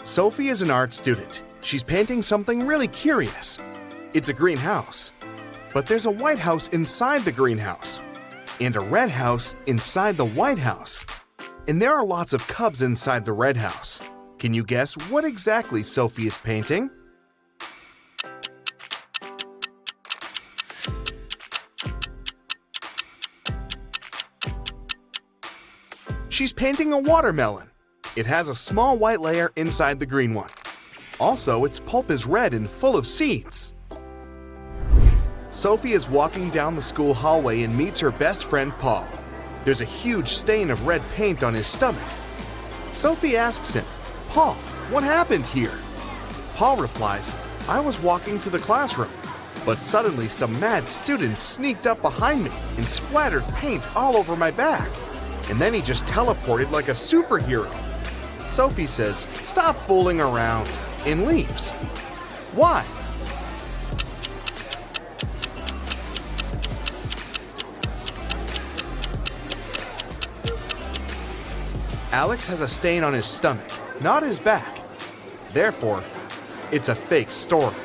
Sophie is an art student. She's painting something really curious. It's a greenhouse, but there's a white house inside the greenhouse, and a red house inside the white house. And there are lots of cubs inside the red house. Can you guess what exactly Sophie is painting? She's painting a watermelon. It has a small white layer inside the green one. Also, its pulp is red and full of seeds. Sophie is walking down the school hallway and meets her best friend Paul. There's a huge stain of red paint on his stomach. Sophie asks him, "Paul, what happened here?" Paul replies, "I was walking to the classroom, but suddenly some mad students sneaked up behind me and splattered paint all over my back. And then he just teleported like a superhero." Sophie says, "Stop fooling around," and leaves. Why? Alex has a stain on his stomach, not his back. Therefore, it's a fake story.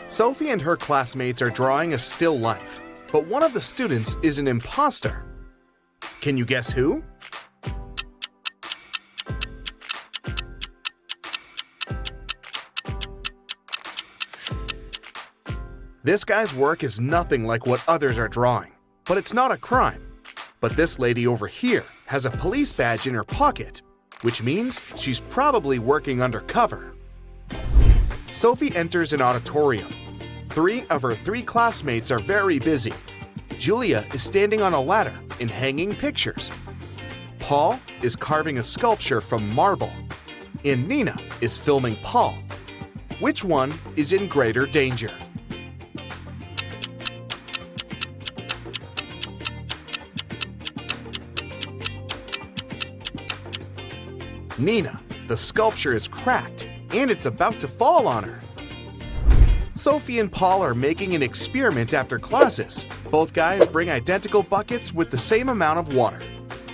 Sophie and her classmates are drawing a still life, but one of the students is an imposter. Can you guess who? This guy's work is nothing like what others are drawing, but it's not a crime. But this lady over here has a police badge in her pocket, which means she's probably working undercover. Sophie enters an auditorium. 3 of her 3 classmates are very busy. Julia is standing on a ladder and hanging pictures. Paul is carving a sculpture from marble. And Nina is filming Paul. Which one is in greater danger? Nina, the sculpture is cracked and it's about to fall on her. Sophie and Paul are making an experiment after classes. Both guys bring identical buckets with the same amount of water.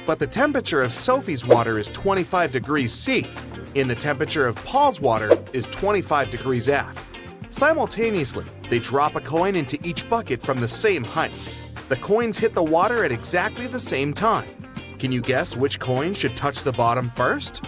But the temperature of Sophie's water is 25 degrees C, and the temperature of Paul's water is 25 degrees F. Simultaneously, they drop a coin into each bucket from the same height. The coins hit the water at exactly the same time. Can you guess which coin should touch the bottom first?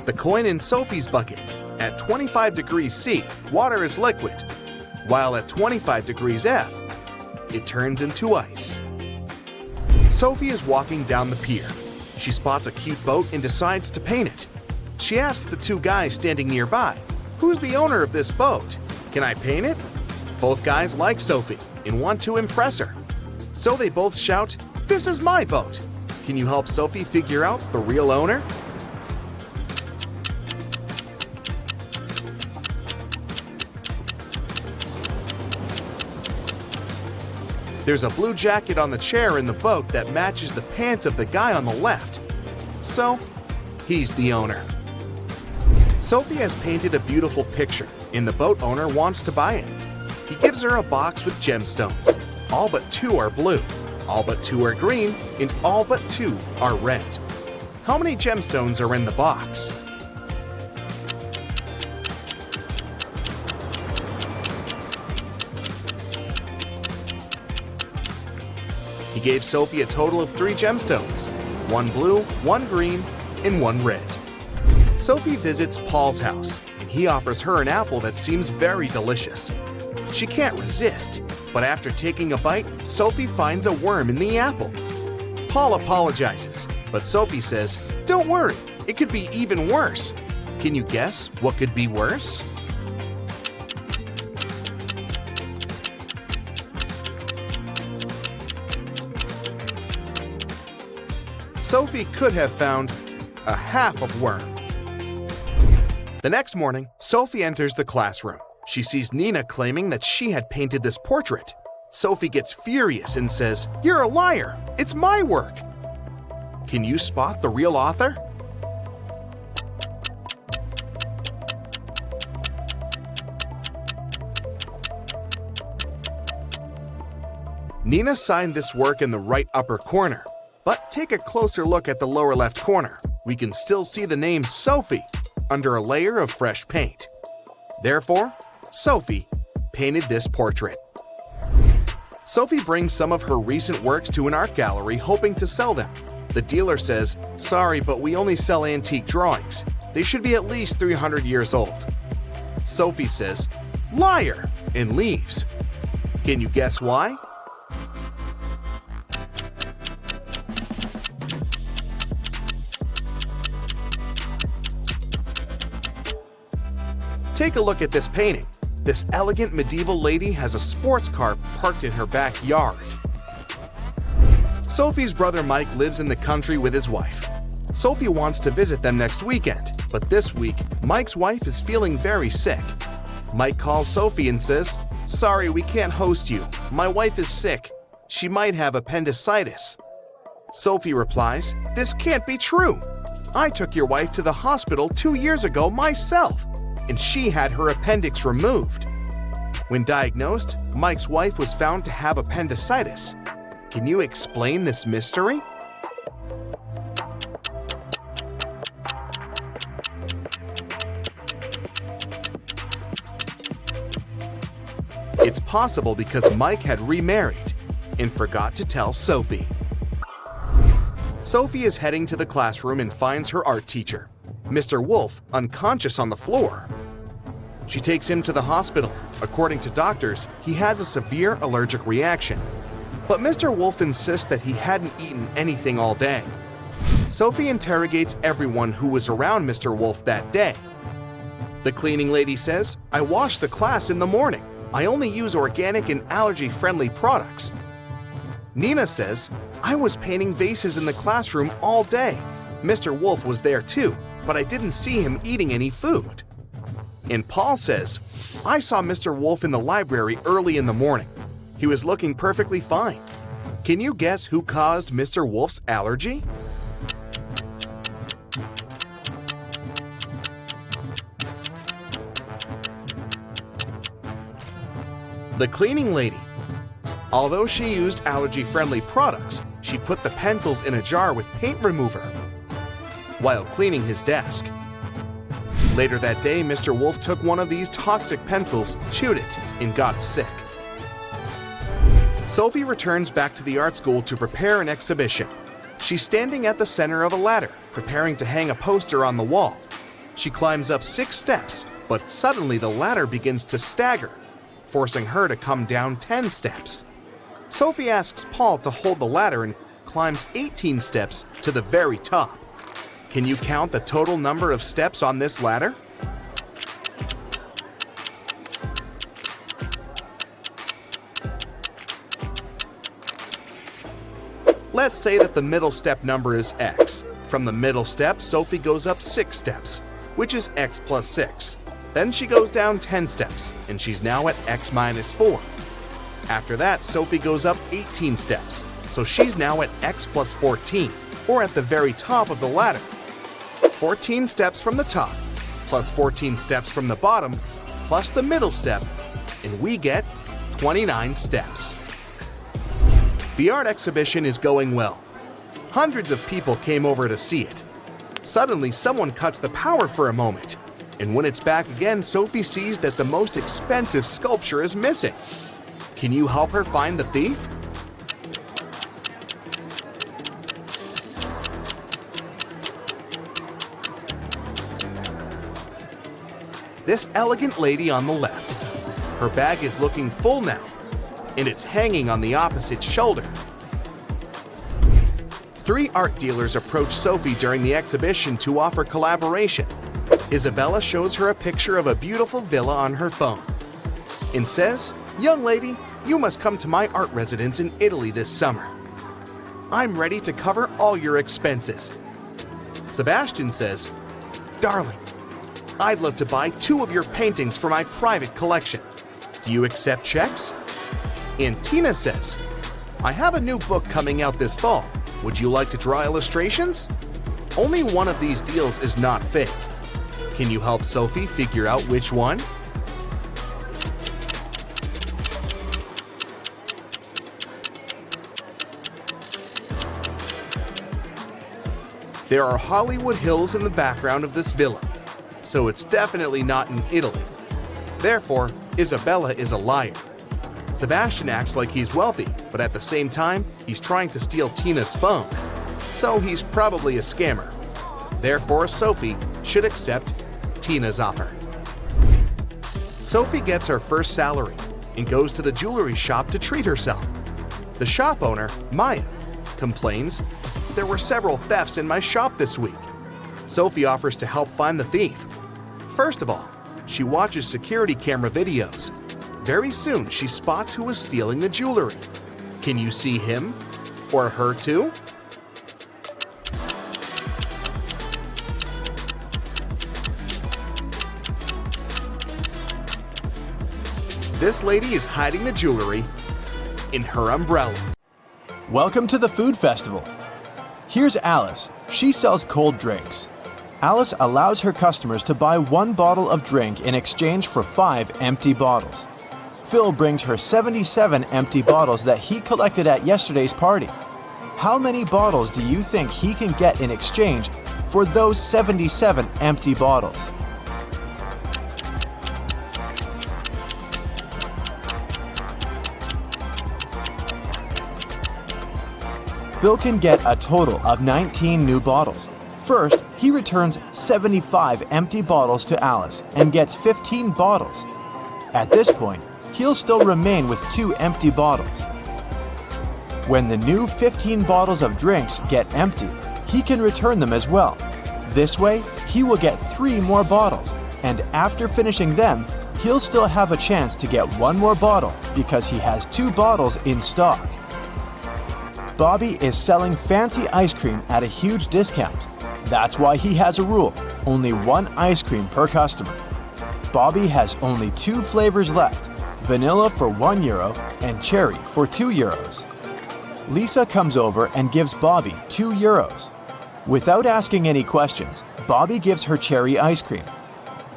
The coin in Sophie's bucket. At 25 degrees C, water is liquid, while at 25 degrees F, it turns into ice. Sophie is walking down the pier. She spots a cute boat and decides to paint it. She asks the 2 guys standing nearby, "Who's the owner of this boat? Can I paint it?" Both guys like Sophie and want to impress her. So they both shout, "This is my boat." Can you help Sophie figure out the real owner? There's a blue jacket on the chair in the boat that matches the pants of the guy on the left. So, he's the owner. Sophie has painted a beautiful picture, and the boat owner wants to buy it. He gives her a box with gemstones. All but 2 are blue, all but 2 are green, and all but 2 are red. How many gemstones are in the box? He gave Sophie a total of 3 gemstones, 1 blue, 1 green, and 1 red. Sophie visits Paul's house, and he offers her an apple that seems very delicious. She can't resist, but after taking a bite, Sophie finds a worm in the apple. Paul apologizes, but Sophie says, "Don't worry, it could be even worse." Can you guess what could be worse? Sophie could have found a half of worm. The next morning, Sophie enters the classroom. She sees Nina claiming that she had painted this portrait. Sophie gets furious and says, "You're a liar! It's my work!" Can you spot the real author? Nina signed this work in the right upper corner, but take a closer look at the lower left corner. We can still see the name Sophie under a layer of fresh paint. Therefore, Sophie painted this portrait. Sophie brings some of her recent works to an art gallery hoping to sell them. The dealer says, "Sorry, but we only sell antique drawings. They should be at least 300 years old." Sophie says, "Liar," and leaves. Can you guess why? Take a look at this painting. This elegant medieval lady has a sports car parked in her backyard. Sophie's brother Mike lives in the country with his wife. Sophie wants to visit them next weekend, but this week, Mike's wife is feeling very sick. Mike calls Sophie and says, "Sorry, we can't host you. My wife is sick. She might have appendicitis." Sophie replies, "This can't be true. I took your wife to the hospital 2 years ago myself, and she had her appendix removed." When diagnosed, Mike's wife was found to have appendicitis. Can you explain this mystery? It's possible because Mike had remarried and forgot to tell Sophie. Sophie is heading to the classroom and finds her art teacher, Mr. Wolf, unconscious on the floor. She takes him to the hospital. According to doctors, he has a severe allergic reaction. But Mr. Wolf insists that he hadn't eaten anything all day. Sophie interrogates everyone who was around Mr. Wolf that day. The cleaning lady says, "I wash the class in the morning. I only use organic and allergy-friendly products." Nina says, "I was painting vases in the classroom all day. Mr. Wolf was there too, but I didn't see him eating any food." And Paul says, "I saw Mr. Wolf in the library early in the morning. He was looking perfectly fine." Can you guess who caused Mr. Wolf's allergy? The cleaning lady. Although she used allergy-friendly products, she put the pencils in a jar with paint remover while cleaning his desk. Later that day, Mr. Wolf took one of these toxic pencils, chewed it, and got sick. Sophie returns back to the art school to prepare an exhibition. She's standing at the center of a ladder, preparing to hang a poster on the wall. She climbs up 6 steps, but suddenly the ladder begins to stagger, forcing her to come down 10 steps. Sophie asks Paul to hold the ladder and climbs 18 steps to the very top. Can you count the total number of steps on this ladder? Let's say that the middle step number is x. From the middle step, Sophie goes up 6 steps, which is x plus 6. Then she goes down 10 steps, and she's now at x minus 4. After that, Sophie goes up 18 steps, so she's now at x plus 14, or at the very top of the ladder. 14 steps from the top, plus 14 steps from the bottom, plus the middle step, and we get 29 steps. The art exhibition is going well. Hundreds of people came over to see it. Suddenly, someone cuts the power for a moment, and when it's back again, Sophie sees that the most expensive sculpture is missing. Can you help her find the thief? This elegant lady on the left. Her bag is looking full now, and it's hanging on the opposite shoulder. 3 art dealers approach Sophie during the exhibition to offer collaboration. Isabella shows her a picture of a beautiful villa on her phone and says, "Young lady, you must come to my art residence in Italy this summer. I'm ready to cover all your expenses." Sebastian says, "Darling, I'd love to buy 2 of your paintings for my private collection. Do you accept checks?" And Tina says, "I have a new book coming out this fall. Would you like to draw illustrations?" Only one of these deals is not fake. Can you help Sophie figure out which one? There are Hollywood hills in the background of this villa, so it's definitely not in Italy. Therefore, Isabella is a liar. Sebastian acts like he's wealthy, but at the same time, he's trying to steal Tina's phone, so he's probably a scammer. Therefore, Sophie should accept Tina's offer. Sophie gets her first salary and goes to the jewelry shop to treat herself. The shop owner, Maya, complains, "There were several thefts in my shop this week." Sophie offers to help find the thief. First of all, she watches security camera videos. Very soon, she spots who is stealing the jewelry. Can you see him? Or her too? This lady is hiding the jewelry in her umbrella. Welcome to the food festival. Here's Alice. She sells cold drinks. Alice allows her customers to buy 1 bottle of drink in exchange for 5 empty bottles. Phil brings her 77 empty bottles that he collected at yesterday's party. How many bottles do you think he can get in exchange for those 77 empty bottles? Phil can get a total of 19 new bottles. First, he returns 75 empty bottles to Alice and gets 15 bottles. At this point, he'll still remain with 2 empty bottles. When the new 15 bottles of drinks get empty, he can return them as well. This way, he will get 3 more bottles, and after finishing them, he'll still have a chance to get 1 more bottle because he has 2 bottles in stock. Bobby is selling fancy ice cream at a huge discount. That's why he has a rule: only 1 ice cream per customer. Bobby has only 2 flavors left: vanilla for €1 and cherry for €2. Lisa comes over and gives Bobby €2. Without asking any questions, Bobby gives her cherry ice cream.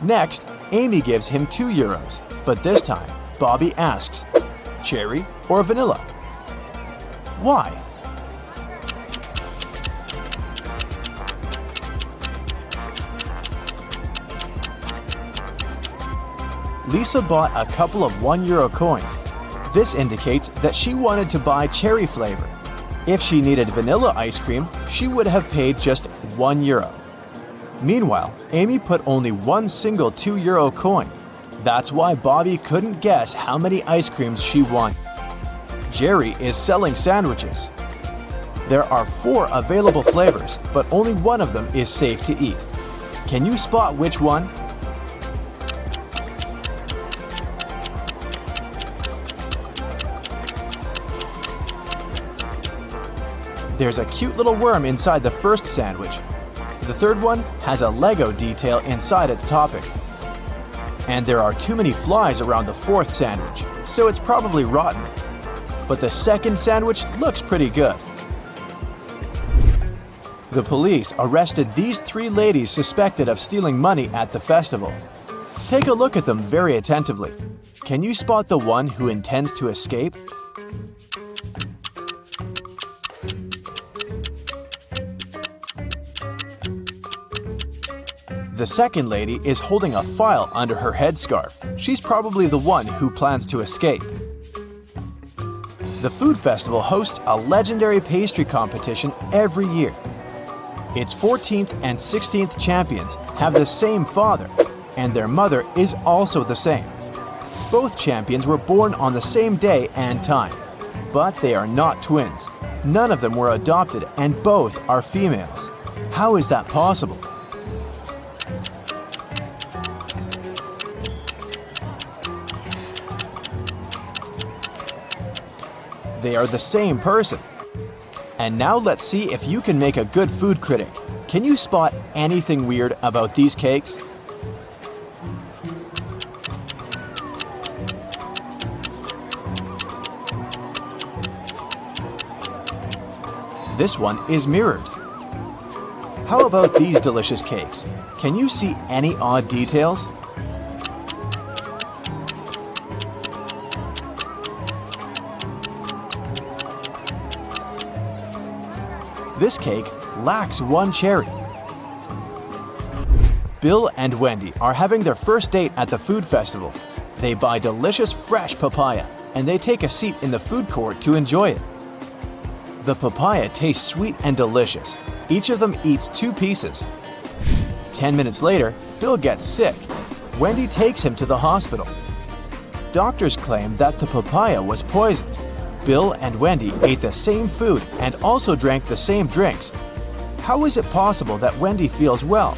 Next, Amy gives him €2, but this time, Bobby asks, cherry or vanilla? Why? Lisa bought a couple of €1 coins. This indicates that she wanted to buy cherry flavor. If she needed vanilla ice cream, she would have paid just €1. Meanwhile, Amy put only 1 single €2 coin. That's why Bobby couldn't guess how many ice creams she wanted. Jerry is selling sandwiches. There are 4 available flavors, but only one of them is safe to eat. Can you spot which one? There's a cute little worm inside the first sandwich. The third one has a Lego detail inside its topping. And there are too many flies around the 4th sandwich, so it's probably rotten. But the second sandwich looks pretty good. The police arrested these 3 ladies suspected of stealing money at the festival. Take a look at them very attentively. Can you spot the one who intends to escape? The second lady is holding a file under her headscarf. She's probably the one who plans to escape. The food festival hosts a legendary pastry competition every year. Its 14th and 16th champions have the same father, and their mother is also the same. Both champions were born on the same day and time, but they are not twins. None of them were adopted, and both are females. How is that possible? They are the same person. And now let's see if you can make a good food critic. Can you spot anything weird about these cakes? This one is mirrored. How about these delicious cakes? Can you see any odd details? This cake lacks one cherry. Bill and Wendy are having their first date at the food festival. They buy delicious fresh papaya and they take a seat in the food court to enjoy it. The papaya tastes sweet and delicious. Each of them eats 2 pieces. 10 minutes later, Bill gets sick. Wendy takes him to the hospital. Doctors claim that the papaya was poisoned. Bill and Wendy ate the same food and also drank the same drinks. How is it possible that Wendy feels well?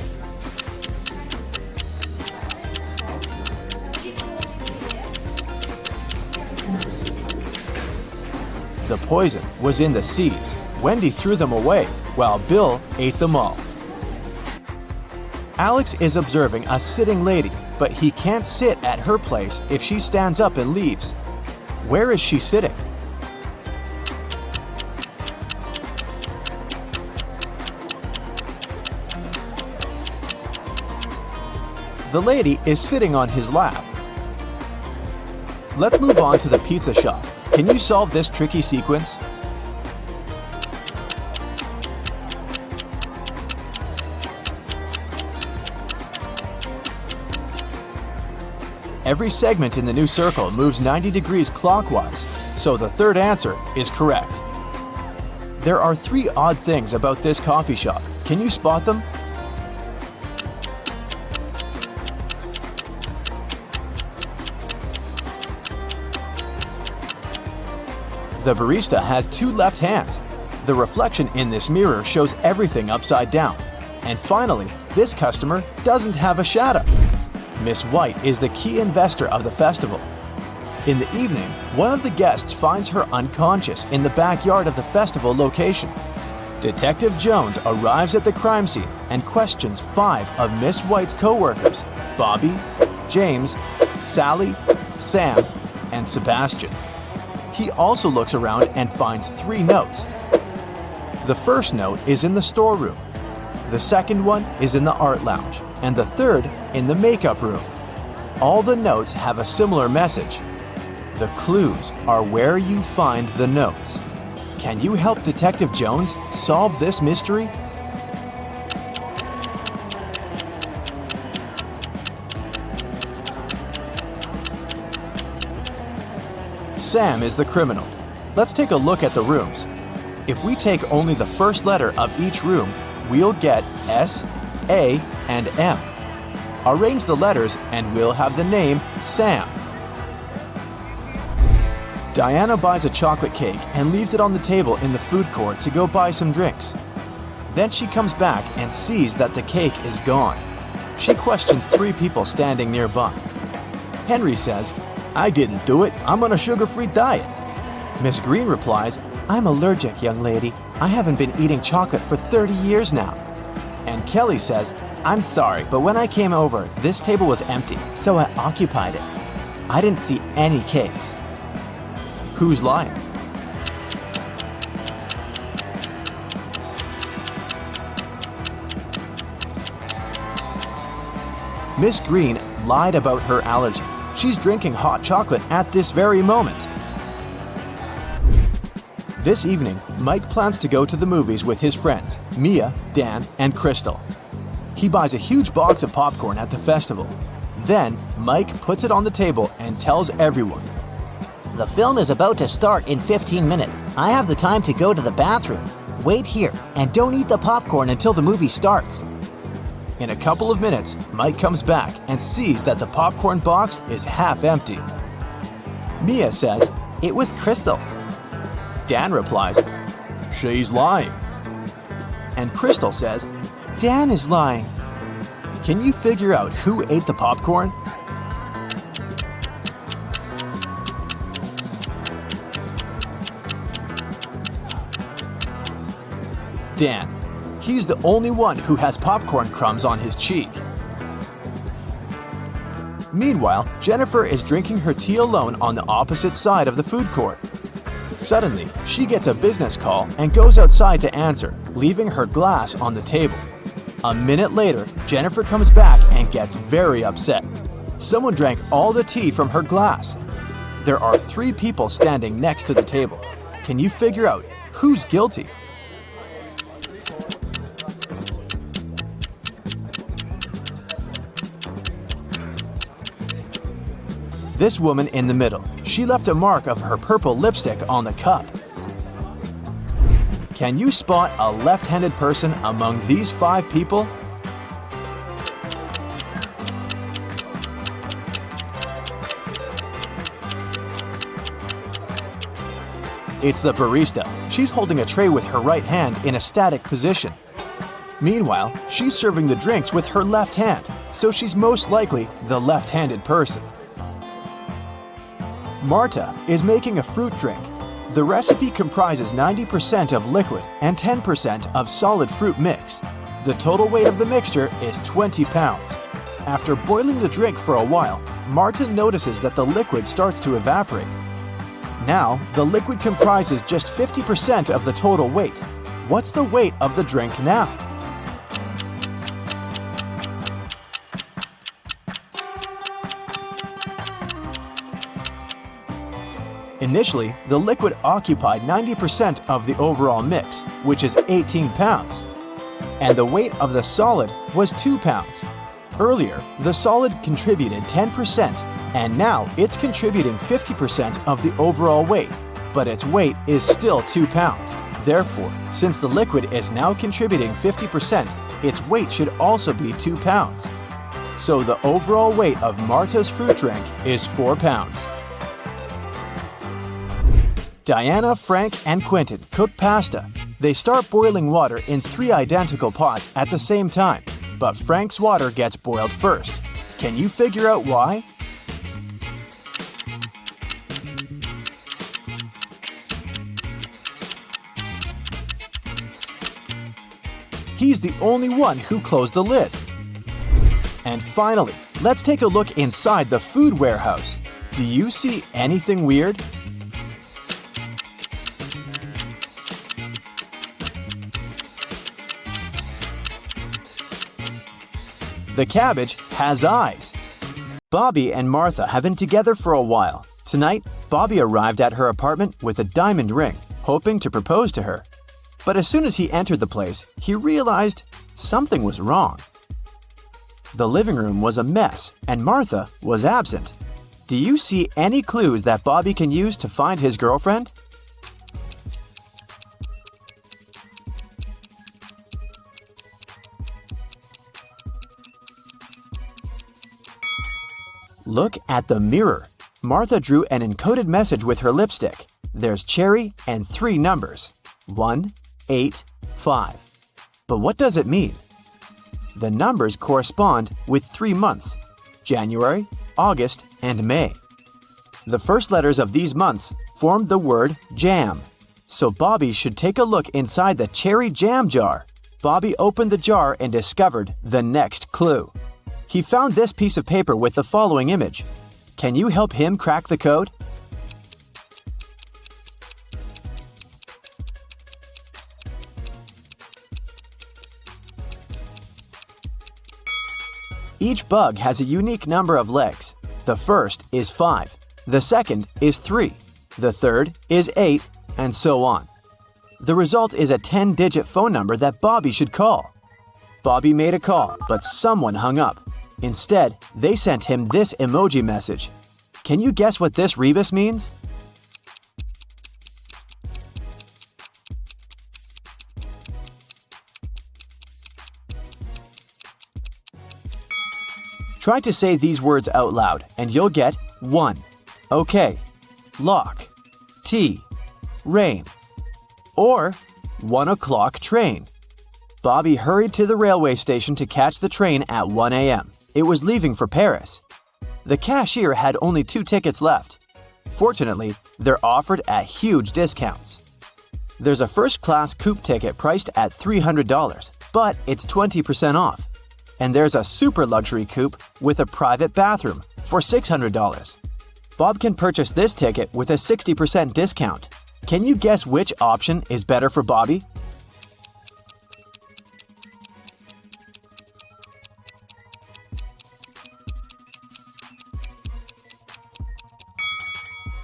The poison was in the seeds. Wendy threw them away, while Bill ate them all. Alex is observing a sitting lady, but he can't sit at her place if she stands up and leaves. Where is she sitting? The lady is sitting on his lap. Let's move on to the pizza shop. Can you solve this tricky sequence? Every segment in the new circle moves 90 degrees clockwise, so the third answer is correct. There are 3 odd things about this coffee shop. Can you spot them? The barista has 2 left hands. The reflection in this mirror shows everything upside down. And finally, this customer doesn't have a shadow. Miss White is the key investor of the festival. In the evening, one of the guests finds her unconscious in the backyard of the festival location. Detective Jones arrives at the crime scene and questions 5 of Miss White's co-workers: Bobby, James, Sally, Sam, and Sebastian. He also looks around and finds 3 notes. The first note is in the storeroom. The second one is in the art lounge, and the third in the makeup room. All the notes have a similar message. The clues are where you find the notes. Can you help Detective Jones solve this mystery? Sam is the criminal. Let's take a look at the rooms. If we take only the first letter of each room, we'll get S, A, and M. Arrange the letters and we'll have the name Sam. Diana buys a chocolate cake and leaves it on the table in the food court to go buy some drinks. Then she comes back and sees that the cake is gone. She questions 3 people standing nearby. Henry says, "I didn't do it. I'm on a sugar-free diet." Miss Green replies, "I'm allergic, young lady. I haven't been eating chocolate for 30 years now." And Kelly says, "I'm sorry, but when I came over, this table was empty, so I occupied it. I didn't see any cakes." Who's lying? Miss Green lied about her allergy. She's drinking hot chocolate at this very moment. This evening, Mike plans to go to the movies with his friends, Mia, Dan, and Crystal. He buys a huge box of popcorn at the festival. Then, Mike puts it on the table and tells everyone, The film is about to start in 15 minutes. I have the time to go to the bathroom. Wait here and don't eat the popcorn until the movie starts. In a couple of minutes, Mike comes back and sees that the popcorn box is half empty. Mia says, It was Crystal. Dan replies, "She's lying." And Crystal says, "Dan is lying." Can you figure out who ate the popcorn? Dan. He's the only one who has popcorn crumbs on his cheek. Meanwhile, Jennifer is drinking her tea alone on the opposite side of the food court. Suddenly, she gets a business call and goes outside to answer, leaving her glass on the table. A minute later, Jennifer comes back and gets very upset. Someone drank all the tea from her glass. There are 3 people standing next to the table. Can you figure out who's guilty? This woman in the middle, she left a mark of her purple lipstick on the cup. Can you spot a left-handed person among these 5 people? It's the barista. She's holding a tray with her right hand in a static position. Meanwhile, she's serving the drinks with her left hand, so she's most likely the left-handed person. Marta is making a fruit drink. The recipe comprises 90% of liquid and 10% of solid fruit mix. The total weight of the mixture is 20 pounds. After boiling the drink for a while, Marta notices that the liquid starts to evaporate. Now, the liquid comprises just 50% of the total weight. What's the weight of the drink now? Initially, the liquid occupied 90% of the overall mix, which is 18 pounds. And the weight of the solid was 2 pounds. Earlier, the solid contributed 10%, and now it's contributing 50% of the overall weight, but its weight is still 2 pounds. Therefore, since the liquid is now contributing 50%, its weight should also be 2 pounds. So the overall weight of Marta's fruit drink is 4 pounds. Diana, Frank, and Quentin cook pasta. They start boiling water in 3 identical pots at the same time, but Frank's water gets boiled first. Can you figure out why? He's the only one who closed the lid. And finally, let's take a look inside the food warehouse. Do you see anything weird? The cabbage has eyes. Bobby and Martha have been together for a while. Tonight, Bobby arrived at her apartment with a diamond ring, hoping to propose to her. But as soon as he entered the place, he realized something was wrong. The living room was a mess, and Martha was absent. Do you see any clues that Bobby can use to find his girlfriend? Look at the mirror. Martha drew an encoded message with her lipstick. There's cherry and 3 numbers. 1, 8, 5. But what does it mean? The numbers correspond with 3 months: January, August, and May. The first letters of these months form the word jam. So Bobby should take a look inside the cherry jam jar. Bobby opened the jar and discovered the next clue. He found this piece of paper with the following image. Can you help him crack the code? Each bug has a unique number of legs. The first is 5, the second is 3, the third is 8, and so on. The result is a 10-digit phone number that Bobby should call. Bobby made a call, but someone hung up. Instead, they sent him this emoji message. Can you guess what this rebus means? Try to say these words out loud, and you'll get 1. Okay, lock, tea, rain, or 1 o'clock train. Bobby hurried to the railway station to catch the train at 1 a.m. It was leaving for Paris. The cashier had only 2 tickets left. Fortunately, they're offered at huge discounts. There's a first-class coupe ticket priced at $300, but it's 20% off. And there's a super luxury coupe with a private bathroom for $600. Bob can purchase this ticket with a 60% discount. Can you guess which option is better for Bobby?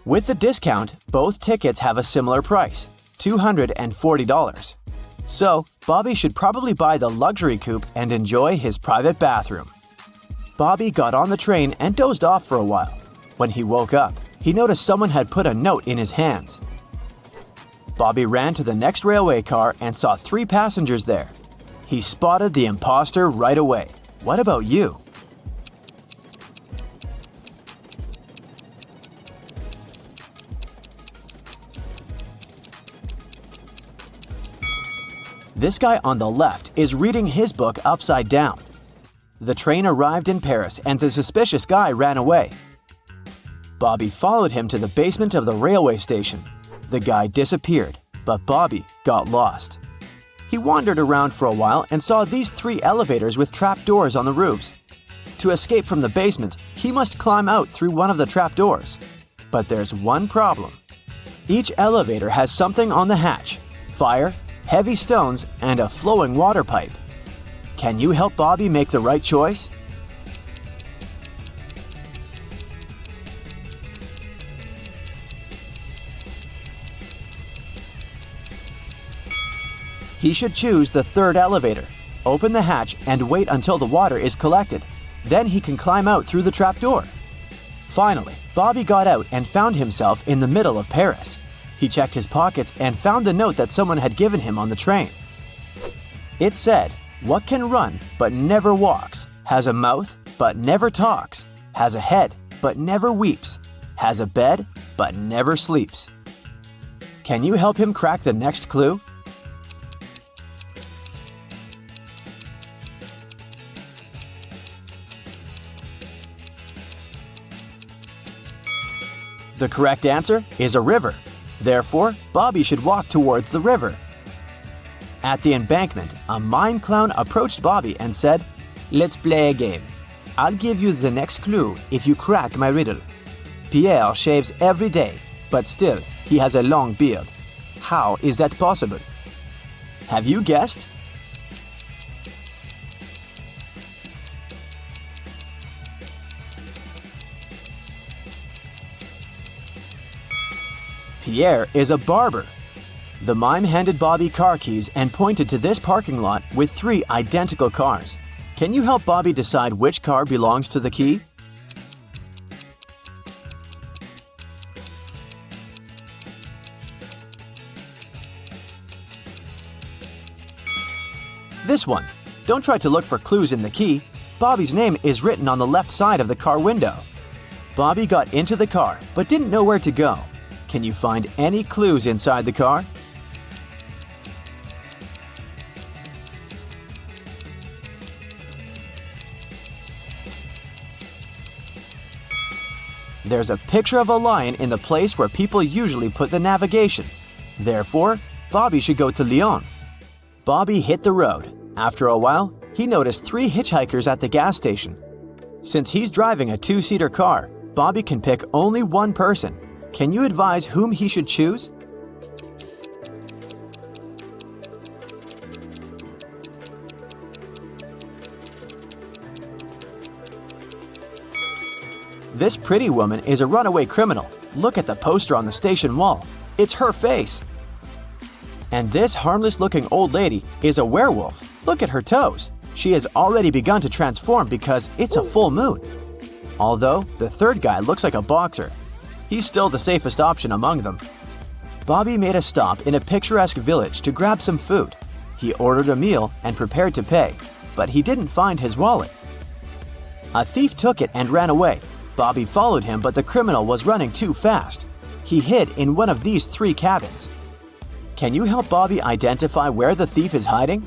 With the discount, both tickets have a similar price, $240. So, Bobby should probably buy the luxury coupe and enjoy his private bathroom. Bobby got on the train and dozed off for a while. When he woke up, he noticed someone had put a note in his hands. Bobby ran to the next railway car and saw 3 passengers there. He spotted the imposter right away. What about you? This guy on the left is reading his book upside down. The train arrived in Paris and the suspicious guy ran away. Bobby followed him to the basement of the railway station. The guy disappeared, but Bobby got lost. He wandered around for a while and saw these 3 elevators with trapdoors on the roofs. To escape from the basement, he must climb out through one of the trapdoors. But there's one problem. Each elevator has something on the hatch: fire, heavy stones, and a flowing water pipe. Can you help Bobby make the right choice? He should choose the 3rd elevator, open the hatch, and wait until the water is collected. Then he can climb out through the trapdoor. Finally, Bobby got out and found himself in the middle of Paris. He checked his pockets and found the note that someone had given him on the train. It said, "What can run but never walks, has a mouth but never talks, has a head but never weeps, has a bed but never sleeps." Can you help him crack the next clue? The correct answer is a river. Therefore, Bobby should walk towards the river. At the embankment, a mime clown approached Bobby and said, "Let's play a game. I'll give you the next clue if you crack my riddle. Pierre shaves every day, but still, he has a long beard. How is that possible?" Have you guessed? Pierre is a barber. The mime handed Bobby car keys and pointed to this parking lot with 3 identical cars. Can you help Bobby decide which car belongs to the key? This one. Don't try to look for clues in the key. Bobby's name is written on the left side of the car window. Bobby got into the car but didn't know where to go. Can you find any clues inside the car? There's a picture of a lion in the place where people usually put the navigation. Therefore, Bobby should go to Lyon. Bobby hit the road. After a while, he noticed 3 hitchhikers at the gas station. Since he's driving a 2-seater car, Bobby can pick only one person. Can you advise whom he should choose? This pretty woman is a runaway criminal. Look at the poster on the station wall. It's her face. And this harmless-looking old lady is a werewolf. Look at her toes. She has already begun to transform because it's a full moon. Although the 3rd guy looks like a boxer, he's still the safest option among them. Bobby made a stop in a picturesque village to grab some food. He ordered a meal and prepared to pay, but he didn't find his wallet. A thief took it and ran away. Bobby followed him, but the criminal was running too fast. He hid in one of these 3 cabins. Can you help Bobby identify where the thief is hiding?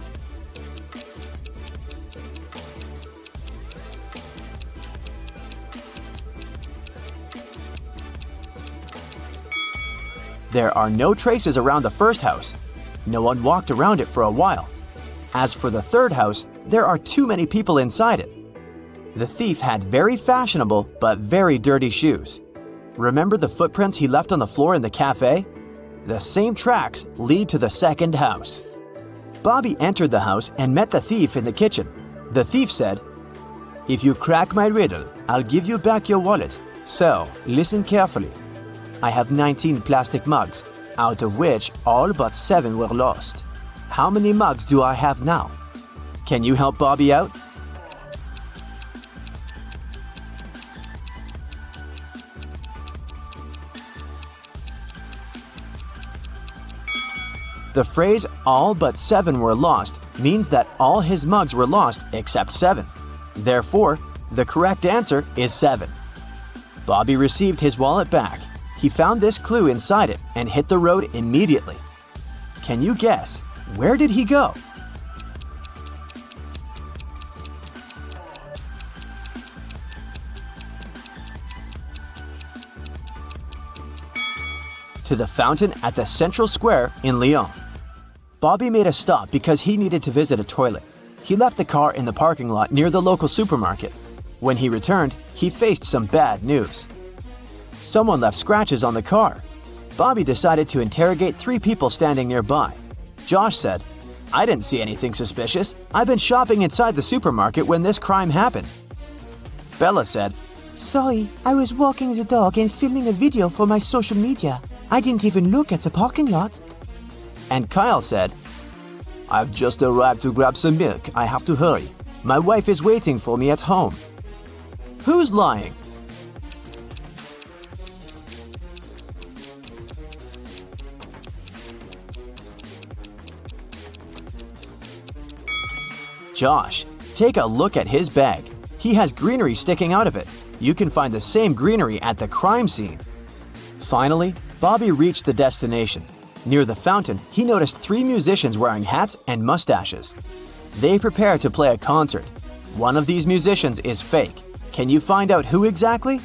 There are no traces around the first house. No one walked around it for a while. As for the 3rd house, there are too many people inside it. The thief had very fashionable but very dirty shoes. Remember the footprints he left on the floor in the cafe? The same tracks lead to the 2nd house. Bobby entered the house and met the thief in the kitchen. The thief said, "If you crack my riddle, I'll give you back your wallet. So, listen carefully. I have 19 plastic mugs, out of which all but 7 were lost. How many mugs do I have now?" Can you help Bobby out? The phrase all but 7 were lost means that all his mugs were lost except 7. Therefore, the correct answer is 7. Bobby received his wallet back. He found this clue inside it and hit the road immediately. Can you guess, where did he go? To the fountain at the Central Square in Lyon. Bobby made a stop because he needed to visit a toilet. He left the car in the parking lot near the local supermarket. When he returned, he faced some bad news. Someone left scratches on the car. Bobby decided to interrogate 3 people standing nearby. Josh said, "I didn't see anything suspicious. I've been shopping inside the supermarket when this crime happened." Bella said, Sorry, I was walking the dog and filming a video for my social media. I didn't even look at the parking lot. And Kyle said, "I've just arrived to grab some milk. I have to hurry. My wife is waiting for me at home." Who's lying? Josh, take a look at his bag. He has greenery sticking out of it. You can find the same greenery at the crime scene. Finally, Bobby reached the destination. Near the fountain, he noticed 3 musicians wearing hats and mustaches. They prepare to play a concert. One of these musicians is fake. Can you find out who exactly?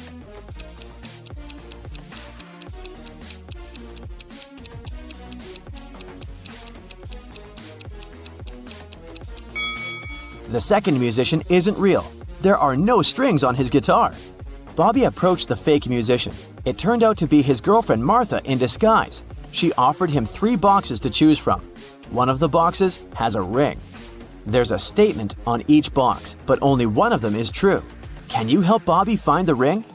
The second musician isn't real. There are no strings on his guitar. Bobby approached the fake musician. It turned out to be his girlfriend Martha in disguise. She offered him 3 boxes to choose from. One of the boxes has a ring. There's a statement on each box, but only one of them is true. Can you help Bobby find the ring?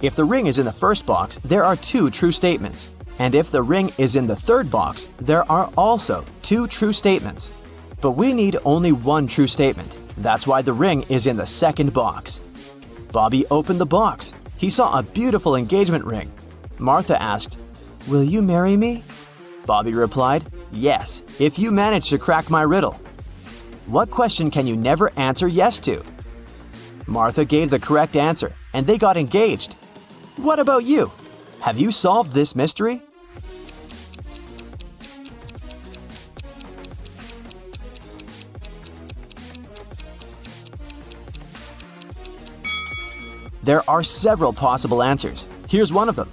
If the ring is in the first box, there are 2 true statements. And if the ring is in the third box, there are also 2 true statements. But we need only 1 true statement. That's why the ring is in the second box. Bobby opened the box. He saw a beautiful engagement ring. Martha asked, "Will you marry me?" Bobby replied, "Yes, if you manage to crack my riddle." What question can you never answer yes to? Martha gave the correct answer, and they got engaged. What about you? Have you solved this mystery? There are several possible answers. Here's one of them.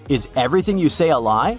Is everything you say a lie?